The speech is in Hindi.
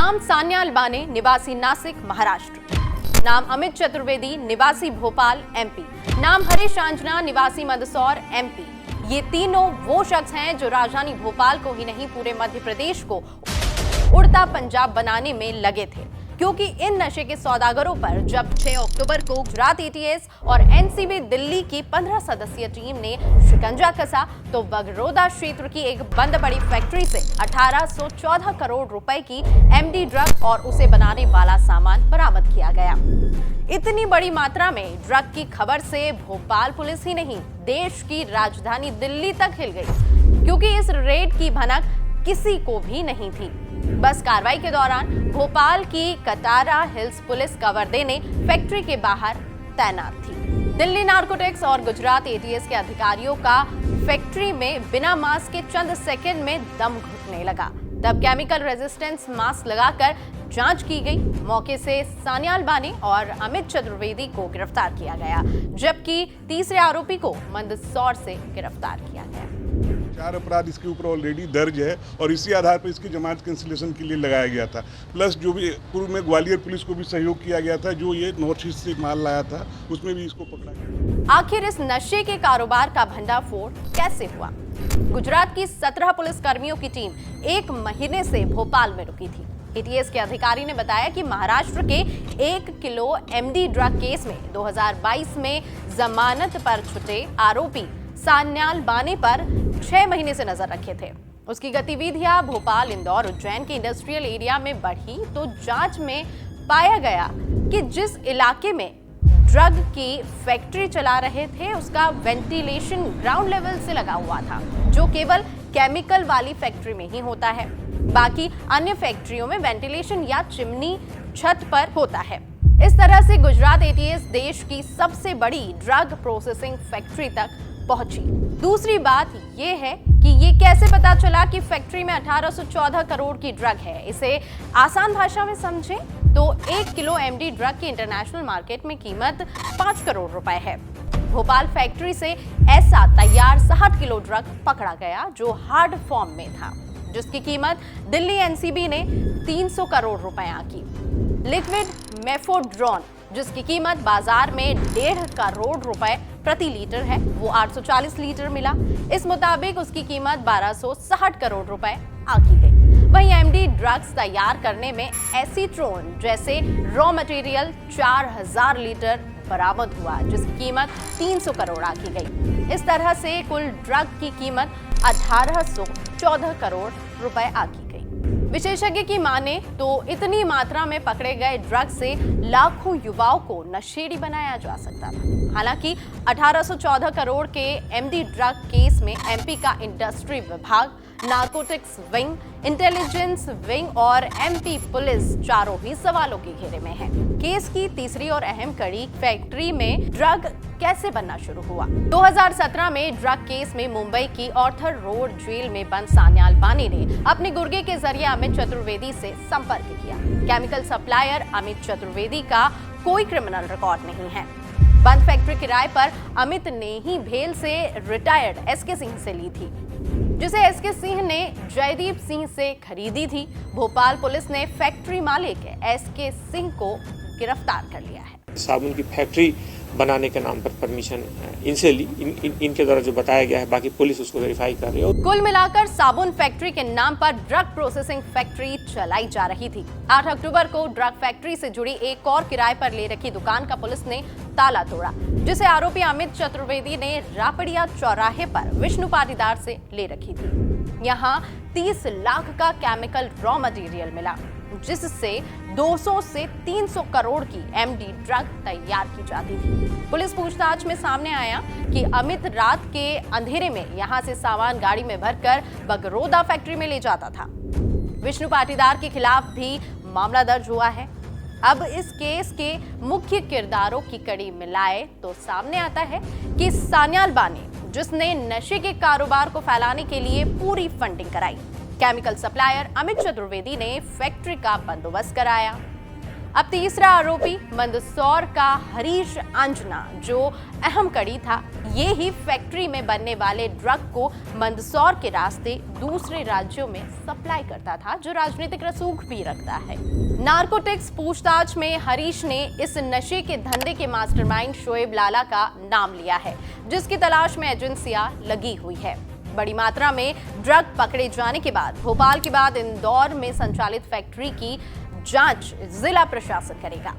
नाम सान्याल बाने, निवासी नासिक, महाराष्ट्र। नाम अमित चतुर्वेदी, निवासी भोपाल, एमपी। नाम हरीश आंजना, निवासी मंदसौर, एमपी। ये तीनों वो शख्स हैं जो राजधानी भोपाल को ही नहीं पूरे मध्य प्रदेश को उड़ता पंजाब बनाने में लगे थे, क्योंकि इन नशे के सौदागरों पर जब 6 अक्टूबर को गुजरात एटीएस और एनसीबी दिल्ली की 15 सदस्यीय टीम ने शिकंजा कसा तो बगरोदा क्षेत्र की एक बंद पड़ी फैक्ट्री से 1814 करोड़ रुपए की एमडी ड्रग और उसे बनाने वाला सामान बरामद किया गया। इतनी बड़ी मात्रा में ड्रग की खबर से भोपाल पुलिस ही नहीं, देश की राजधानी दिल्ली तक हिल गई, क्योंकि इस रेड की भनक किसी को भी नहीं थी। बस कार्रवाई के दौरान भोपाल की कटारा हिल्स पुलिस कवर देने फैक्ट्री के बाहर तैनात थी। दिल्ली नार्कोटिक्स और गुजरात एटीएस के अधिकारियों का फैक्ट्री में बिना मास्क के चंद सेकंड में दम घुटने लगा। तब केमिकल रेजिस्टेंस मास्क लगाकर जांच की गई। मौके से सान्याल बाने और अमित चतुर्वेदी को गिरफ्तार किया गया, जबकि तीसरे आरोपी को मंदसौर से गिरफ्तार किया गया। 4 अपराध इसके ऊपर ऑलरेडी दर्ज है और इसी आधार पर इसकी जमानत कैंसिलेशन के लिए लगाया गया था। प्लस जो भी पूर्व में ग्वालियर पुलिस को भी सहयोग किया गया था, जो ये नॉर्थ ईस्ट से माल लाया था, उसमें भी इसको पकड़ा गया। आखिर इस नशे के कारोबार का भंडाफोड़ कैसे हुआ? गुजरात की 17 पुलिस कर्मियों की टीम 1 महीने से भोपाल में रुकी थी। एटीएस के अधिकारी ने बताया कि महाराष्ट्र के 1 किलो एमडी ड्रग केस में 2022 में जमानत पर छुटे आरोपी सान्याल बाने पर 6 महीने से नजर रखे थे। उसकी गतिविधियां भोपाल, इंदौर, उज्जैन के इंडस्ट्रियल एरिया में बढ़ी तो जांच में पाया गया कि जिस इलाके में ड्रग की फैक्ट्री चला रहे थे उसका वेंटिलेशन ग्राउंड लेवल से लगा हुआ था, जो केवल केमिकल वाली फैक्ट्री में ही होता है। बाकी अन्य फैक्ट्रियों में वेंटिलेशन या चिमनी छत पर होता है। इस तरह से गुजरात एटीएस देश की सबसे बड़ी ड्रग प्रोसेसिंग फैक्ट्री तक पहुंची। दूसरी बात यह है कि ये कैसे पता चला कि फैक्ट्री में 1814 करोड़ की ड्रग है। इसे आसान भाषा में समझें तो 1 किलो एमडी ड्रग की इंटरनेशनल मार्केट में कीमत 5 करोड़ रुपए है। भोपाल फैक्ट्री से ऐसा तैयार 60 किलो ड्रग पकड़ा गया जो हार्ड फॉर्म में था, जिसकी कीमत दिल्ली एनसीबी ने 300 करोड़ रुपए आंकी। लिक्विड मेफोड्रोन, जिसकी कीमत बाजार में 1.5 करोड़ रुपए प्रति लीटर है, वो 840 लीटर मिला। इस मुताबिक उसकी कीमत 1260 करोड़ रुपए आंकी गई। वहीं एमडी ड्रग्स तैयार करने में एसीट्रोन जैसे रॉ मटेरियल 4000 लीटर बरामद हुआ, जिसकी कीमत 300 करोड़ आंकी गई। इस तरह से कुल ड्रग की कीमत 1814 करोड़ रुपए आंकी गई। विशेषज्ञ की माने तो इतनी मात्रा में पकड़े गए ड्रग से लाखों युवाओं को नशेड़ी बनाया जा सकता था। हालांकि 1814 करोड़ के एमडी ड्रग केस में एमपी का इंडस्ट्री विभाग, नार्कोटिक्स विंग, इंटेलिजेंस विंग और एमपी पुलिस चारों ही सवालों के घेरे में है। केस की तीसरी और अहम कड़ी, फैक्ट्री में ड्रग कैसे बनना शुरू हुआ। 2017 में ड्रग केस में मुंबई की ऑर्थर रोड जेल में बंद सान्याल बाने ने अपने गुर्गे के जरिए अमित चतुर्वेदी से संपर्क किया। केमिकल सप्लायर अमित चतुर्वेदी का कोई क्रिमिनल रिकॉर्ड नहीं है। बंद फैक्ट्री किराए पर अमित ने ही भेल से रिटायर्ड एसके सिंह से ली थी, जिसे एसके सिंह ने जयदीप सिंह से खरीदी थी। भोपाल पुलिस ने फैक्ट्री मालिक एसके सिंह को गिरफ्तार कर लिया है। साबुन की फैक्ट्री बनाने के नाम पर परमिशन इनसे ली, इनके द्वारा जो बताया गया है, बाकी पुलिस उसको वेरीफाई कर रही है। कुल मिलाकर साबुन फैक्ट्री के नाम पर ड्रग प्रोसेसिंग फैक्ट्री चलाई जा रही थी। 8 अक्टूबर को ड्रग फैक्ट्री से जुड़ी एक और किराए पर ले रखी दुकान का पुलिस ने ताला तोड़ा, जिसे आरोपी अमित चतुर्वेदी ने रापड़िया चौराहे पर विष्णु पाटीदार से ले रखी थी। यहाँ 30 लाख का केमिकल रॉ मटेरियल मिला, जिससे 200 से 300 करोड़ की एमडी ड्रग तैयार की जाती थी। पुलिस पूछताछ में सामने आया कि अमित रात के अंधेरे में यहां से सामान गाड़ी में भरकर बगरोदा फैक्ट्री में ले जाता था। विष्णु पाटीदार के खिलाफ भी मामला दर्ज हुआ है। अब इस केस के मुख्य किरदारों की कड़ी मिलाए तो सामने आता है कि सान्याल बाने, जिसने नशे के कारोबार को फैलाने के लिए पूरी फंडिंग कराई, केमिकल सप्लायर अमित चतुर्वेदी ने फैक्ट्री का बंदोबस्त कराया, अब तीसरा आरोपी मंदसौर का हरीश अंजना, जो अहम कड़ी था, ये ही फैक्ट्री में बनने वाले ड्रग को मंदसौर के रास्ते दूसरे राज्यों में सप्लाई करता था, जो राजनीतिक रसूख भी रखता है। नारकोटिक्स पूछताछ में हरीश ने इस नशे के धंधे के मास्टरमाइंड शोएब लाला का नाम लिया है, जिसकी तलाश में एजेंसियां लगी हुई है। बड़ी मात्रा में ड्रग पकड़े जाने के बाद भोपाल के बाद इंदौर में संचालित फैक्ट्री की जांच जिला प्रशासन करेगा।